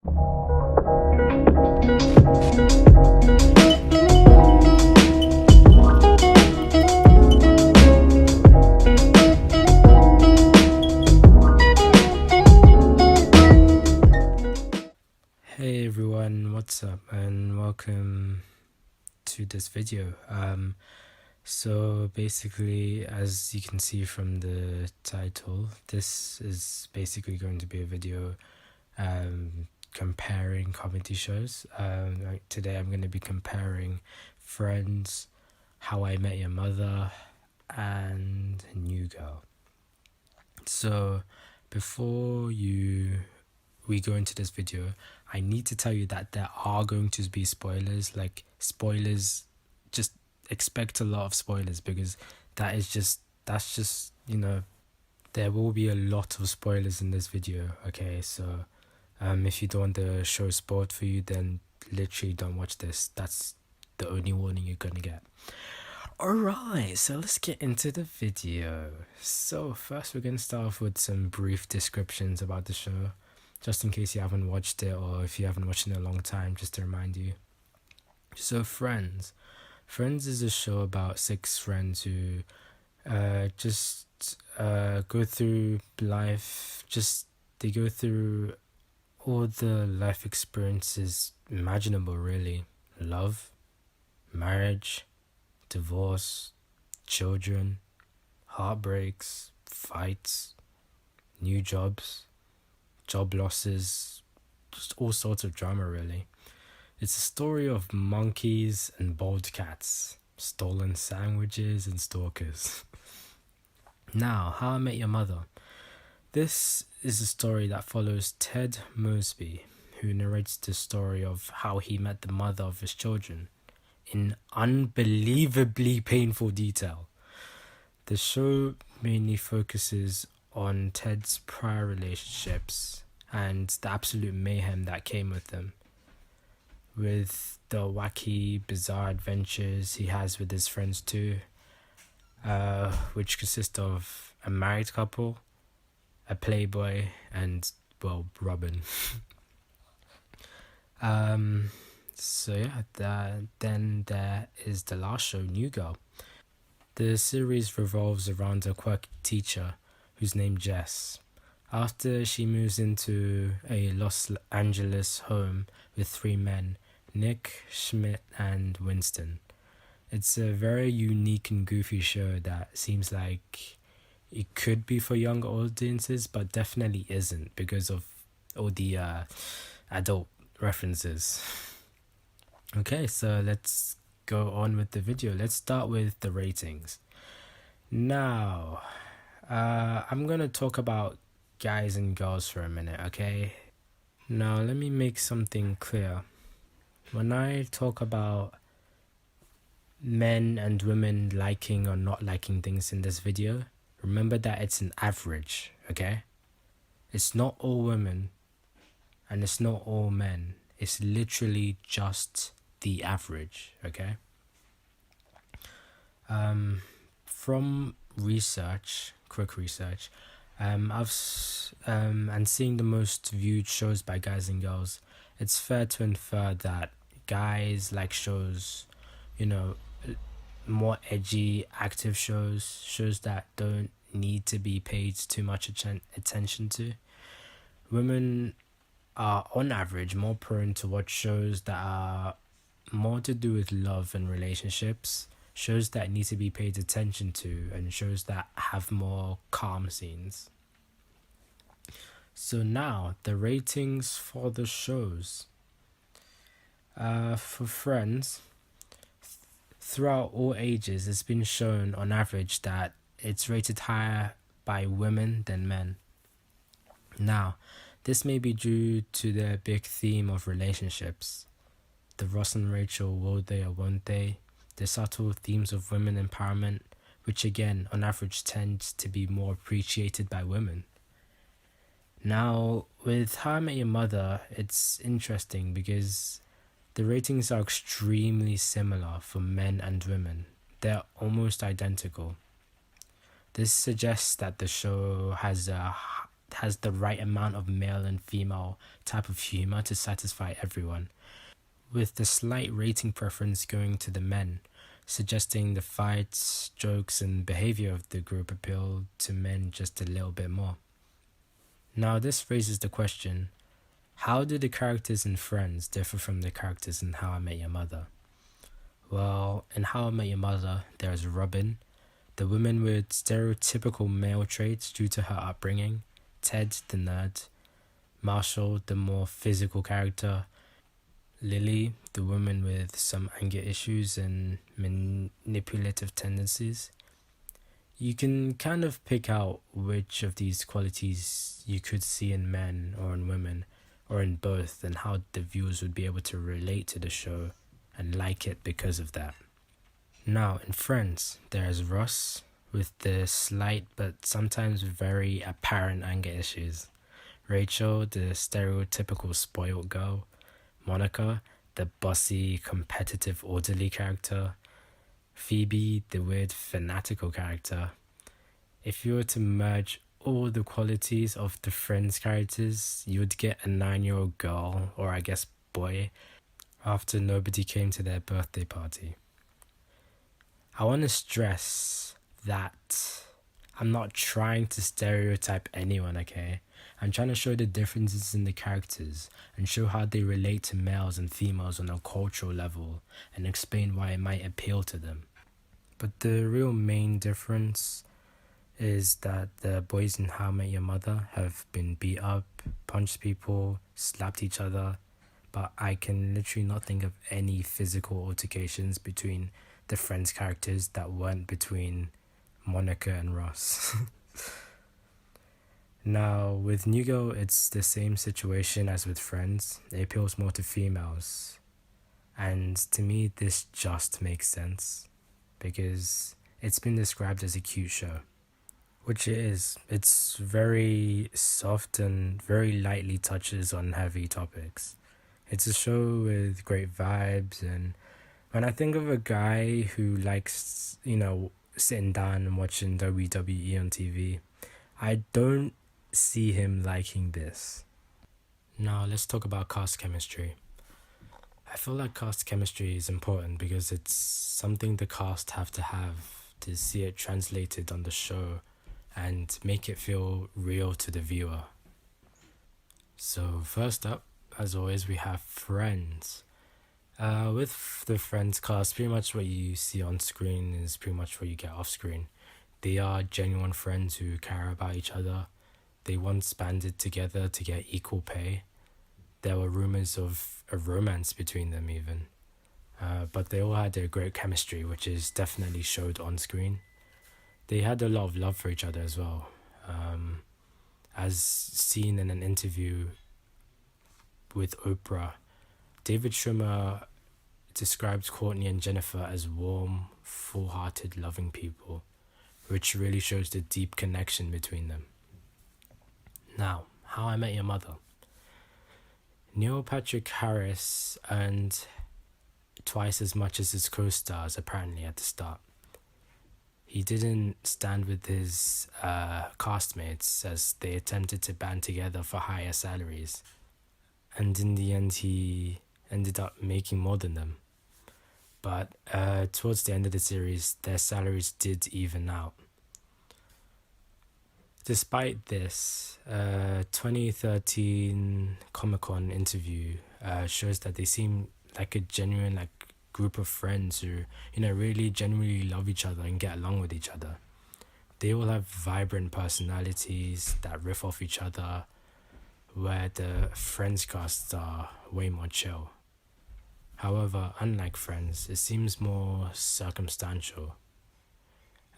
Hey everyone, what's up and welcome to this video. So basically, as you can see from the title, this is basically going to be a video comparing comedy shows. Today I'm going to be comparing Friends, How I Met Your Mother, and New Girl. So before we go into this video, I need to tell you that there are going to be spoilers. Like, spoilers, just expect a lot of spoilers, because that's just there will be a lot of spoilers in this video. Okay, so if you don't want the show spoiled for you, then literally don't watch this. That's the only warning you're gonna get. Alright, so let's get into the video. So first we're gonna start off with some brief descriptions about the show, just in case you haven't watched it, or if you haven't watched it in a long time, just to remind you. So Friends is a show about 6 friends who just go through life. They go through all the life experiences imaginable, really. Love, marriage, divorce, children, heartbreaks, fights, new jobs, job losses, just all sorts of drama, really. It's a story of monkeys and bald cats, stolen sandwiches and stalkers. Now, How I Met Your Mother. This is a story that follows Ted Mosby, who narrates the story of how he met the mother of his children in unbelievably painful detail. The show mainly focuses on Ted's prior relationships and the absolute mayhem that came with them, with the wacky, bizarre adventures he has with his friends too, which consist of a married couple, a playboy, and, well, Robin. So yeah, then there is the last show, New Girl. The series revolves around a quirky teacher who's named Jess. After she moves into a Los Angeles home with 3 men, Nick, Schmidt, and Winston. It's a very unique and goofy show that seems like it could be for younger audiences, but definitely isn't because of all the adult references. Okay, so let's go on with the video. Let's start with the ratings. Now, I'm gonna talk about guys and girls for a minute, okay? Now, let me make something clear. When I talk about men and women liking or not liking things in this video, remember that it's an average, okay? It's not all women and it's not all men. It's literally just the average, okay? From research, quick research, and seeing the most viewed shows by guys and girls, it's fair to infer that guys like shows, more edgy, active shows that don't need to be paid too much attention to. Women are on average more prone to watch shows that are more to do with love and relationships, shows that need to be paid attention to, and shows that have more calm scenes. So now, the ratings for the shows. For Friends, throughout all ages, it's been shown on average that it's rated higher by women than men. Now, this may be due to the big theme of relationships. The Ross and Rachel, will they or won't they? The subtle themes of women empowerment, which again, on average, tends to be more appreciated by women. Now, with How I Met Your Mother, it's interesting because the ratings are extremely similar for men and women. They're almost identical. This suggests that the show has a has the right amount of male and female type of humor to satisfy everyone, with the slight rating preference going to the men, suggesting the fights, jokes, and behavior of the group appeal to men just a little bit more. Now, this raises the question, how do the characters in Friends differ from the characters in How I Met Your Mother? Well, in How I Met Your Mother, there's Robin, the woman with stereotypical male traits due to her upbringing, Ted, the nerd, Marshall, the more physical character, Lily, the woman with some anger issues and manipulative tendencies. You can kind of pick out which of these qualities you could see in men or in women, or in both, and how the viewers would be able to relate to the show and like it because of that. Now, in Friends, there's Ross with the slight but sometimes very apparent anger issues, Rachel, the stereotypical spoiled girl, Monica, the bossy, competitive, orderly character, Phoebe, the weird, fanatical character. If you were to merge all the qualities of the Friends characters, you would get a 9-year-old girl, or I guess boy, after nobody came to their birthday party. I want to stress that I'm not trying to stereotype anyone, okay? I'm trying to show the differences in the characters and show how they relate to males and females on a cultural level and explain why it might appeal to them. But the real main difference is that the boys in How I Met Your Mother have been beat up, punched people, slapped each other, but I can literally not think of any physical altercations between the Friends characters that weren't between Monica and Ross. Now, with New Girl, it's the same situation as with Friends. It appeals more to females. And to me, this just makes sense because it's been described as a cute show, which it is. It's very soft and very lightly touches on heavy topics. It's a show with great vibes, and when I think of a guy who likes, sitting down and watching WWE on TV, I don't see him liking this. Now let's talk about cast chemistry. I feel like cast chemistry is important because it's something the cast have to see it translated on the show and make it feel real to the viewer. So first up, as always, we have Friends. With the Friends cast, pretty much what you see on screen is pretty much what you get off screen. They are genuine friends who care about each other. They once banded together to get equal pay. There were rumors of a romance between them even. But they all had a great chemistry, which is definitely showed on screen. They had a lot of love for each other as well. As seen in an interview with Oprah, David Schwimmer described Courtney and Jennifer as warm, full-hearted, loving people, which really shows the deep connection between them. Now, How I Met Your Mother. Neil Patrick Harris earned twice as much as his co-stars apparently at the start. He didn't stand with his castmates as they attempted to band together for higher salaries. And in the end, he ended up making more than them. But towards the end of the series, their salaries did even out. Despite this, 2013 Comic-Con interview shows that they seem like a genuine group of friends who, really genuinely love each other and get along with each other. They all have vibrant personalities that riff off each other, where the Friends casts are way more chill. However, unlike Friends, it seems more circumstantial.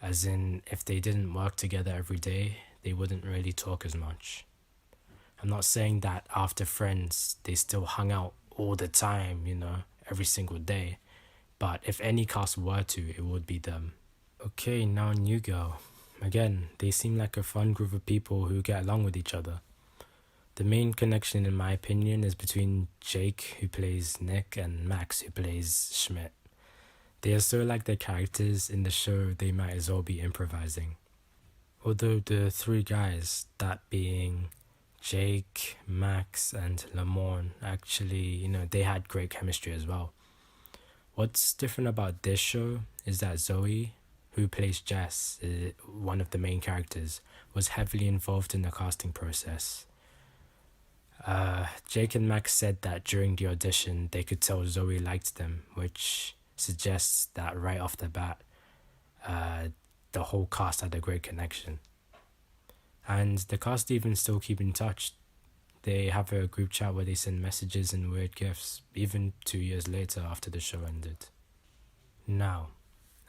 As in, if they didn't work together every day, they wouldn't really talk as much. I'm not saying that after Friends, they still hung out all the time, every single day. But if any cast were to, it would be them. Okay, now New Girl. Again, they seem like a fun group of people who get along with each other. The main connection, in my opinion, is between Jake, who plays Nick, and Max, who plays Schmidt. They are so like the characters in the show, they might as well be improvising. Although the three guys, that being Jake, Max, and Lamorne, actually, they had great chemistry as well. What's different about this show is that Zoe, who plays Jess, one of the main characters, was heavily involved in the casting process. Jake and Max said that during the audition they could tell Zoe liked them, which suggests that right off the bat, uh, the whole cast had a great connection. And the cast even still keep in touch. They have a group chat where they send messages and weird gifts, even 2 years later after the show ended. Now,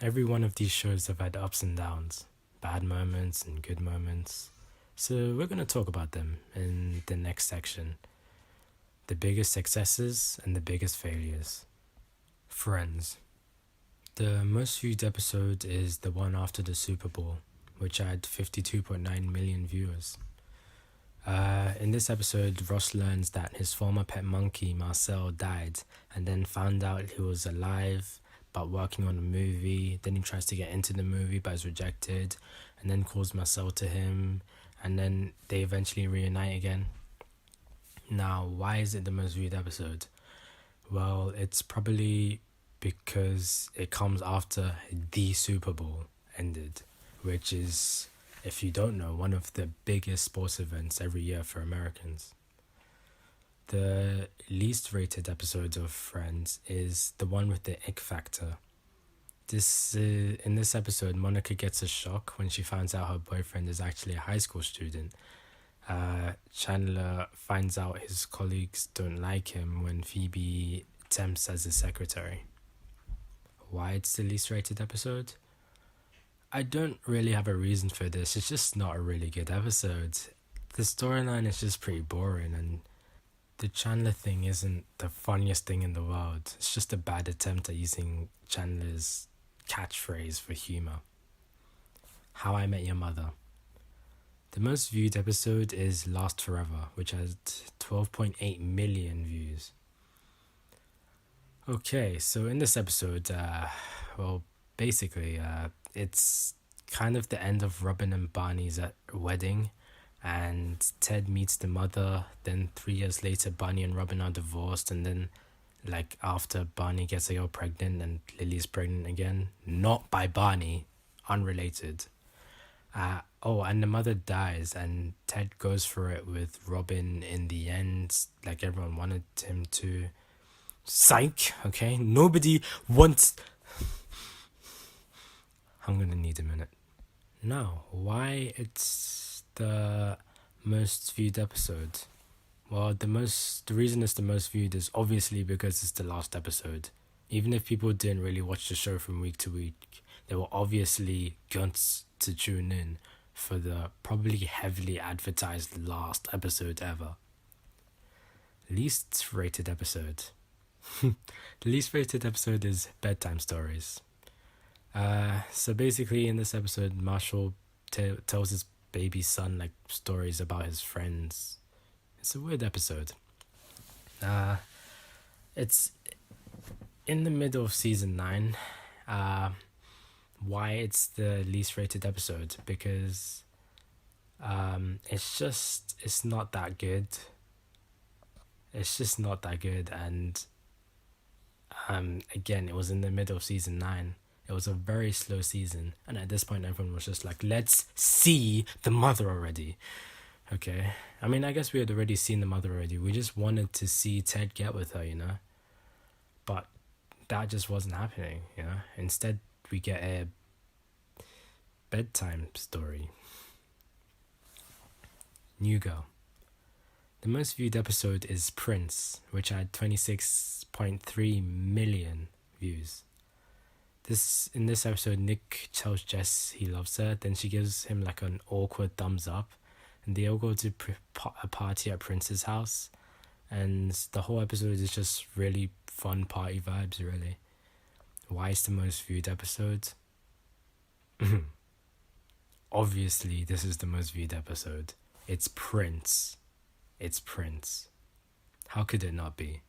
every one of these shows have had ups and downs, bad moments and good moments. So we're going to talk about them in the next section. The biggest successes and the biggest failures. Friends. The most viewed episode is the one after the Super Bowl, which had 52.9 million viewers. In this episode, Ross learns that his former pet monkey, Marcel, died, and then found out he was alive but working on a movie. Then he tries to get into the movie but is rejected, and then calls Marcel to him, and then they eventually reunite again. Now, why is it the most viewed episode? Well, it's probably because it comes after the Super Bowl ended, which is, if you don't know, one of the biggest sports events every year for Americans. The least rated episode of Friends is the one with the ick factor. In this episode, Monica gets a shock when she finds out her boyfriend is actually a high school student. Chandler finds out his colleagues don't like him when Phoebe tempts as his secretary. Why it's the least rated episode? I don't really have a reason for this. It's just not a really good episode. The storyline is just pretty boring, and the Chandler thing isn't the funniest thing in the world. It's just a bad attempt at using Chandler's catchphrase for humor. How I Met Your Mother. The most viewed episode is Last Forever, which has 12.8 million views. Okay, so in this episode, basically, it's kind of the end of Robin and Barney's wedding, and Ted meets the mother. Then 3 years later, Barney and Robin are divorced, and then, after Barney gets a girl pregnant and Lily's pregnant again, not by Barney, unrelated. And the mother dies, and Ted goes for it with Robin in the end, like everyone wanted him to. Psych, okay? Nobody wants. I'm gonna need a minute. Now, why it's the most viewed episode? Well, the reason it's the most viewed is obviously because it's the last episode. Even if people didn't really watch the show from week to week, they were obviously going to tune in for the probably heavily advertised last episode ever. Least rated episode. The least rated episode is Bedtime Stories. So basically in this episode, Marshall tells his baby son stories about his friends. It's a weird episode. It's in the middle of season 9. Why it's the least rated episode? Because it's not that good. It's just not that good, and again, it was in the middle of season 9. It was a very slow season, and at this point everyone was just like, let's see the mother already. Okay, I mean, I guess we had already seen the mother already. We just wanted to see Ted get with her, but that just wasn't happening. Instead we get a bedtime story. New Girl. The most viewed episode is Prince, which had 26.3 million views. In this episode, Nick tells Jess he loves her, then she gives him an awkward thumbs up, and they all go to a party at Prince's house, and the whole episode is just really fun party vibes, really. Why is the most viewed episode? Obviously, this is the most viewed episode. It's Prince. How could it not be?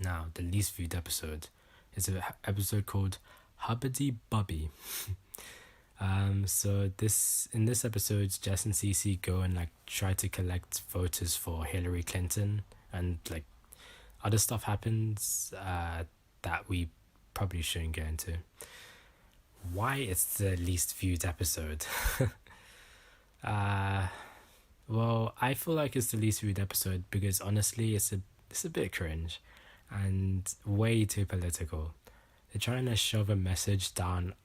Now, the least viewed episode is an episode called Hubbity Bubby. So in this episode, Jess and Cece go and like try to collect voters for Hillary Clinton, and like other stuff happens that we probably shouldn't get into. Why it's the least viewed episode? uh, well, I feel like it's the least viewed episode because honestly, it's a bit cringe and way too political. They're trying to shove a message down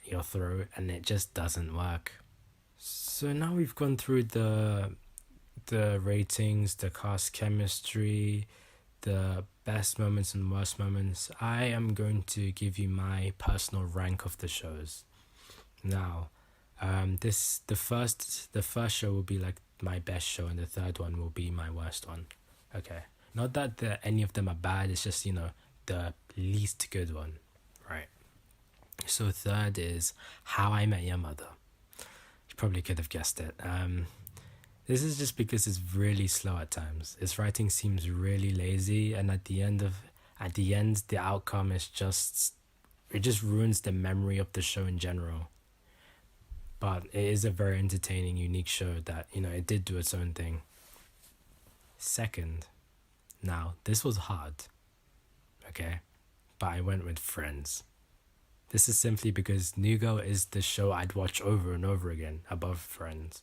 your throat and it just doesn't work. So now we've gone through the ratings, the cast chemistry, the best moments and worst moments. I am going to give you my personal rank of the shows. Now, the first show will be like my best show, and the third one will be my worst one. Okay, not that any of them are bad. It's just the least good one, right? So third is How I Met Your Mother. You probably could have guessed it. This is just because it's really slow at times. Its writing seems really lazy, and at the end, the outcome is it just ruins the memory of the show in general. But it is a very entertaining, unique show that it did do its own thing. Second, now this was hard, okay, but I went with Friends. This is simply because New Girl is the show I'd watch over and over again above Friends.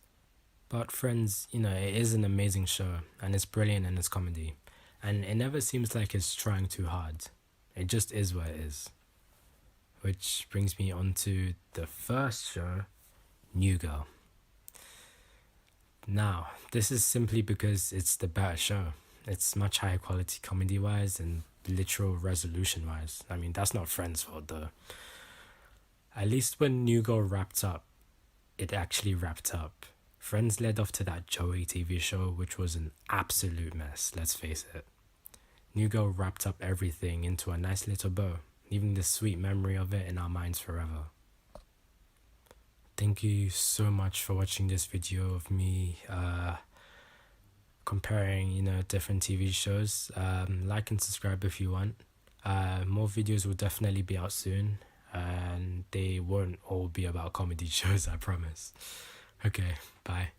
But Friends, it is an amazing show and it's brilliant in its comedy. And it never seems like it's trying too hard. It just is what it is. Which brings me on to the first show, New Girl. Now, this is simply because it's the better show. It's much higher quality comedy wise and literal resolution wise. I mean, that's not Friends' fault though. At least when New Girl wrapped up, it actually wrapped up. Friends led off to that Joey TV show, which was an absolute mess, let's face it. New Girl wrapped up everything into a nice little bow, leaving the sweet memory of it in our minds forever. Thank you so much for watching this video of me comparing, different TV shows. Like and subscribe if you want. More videos will definitely be out soon, and they won't all be about comedy shows, I promise. Okay, bye.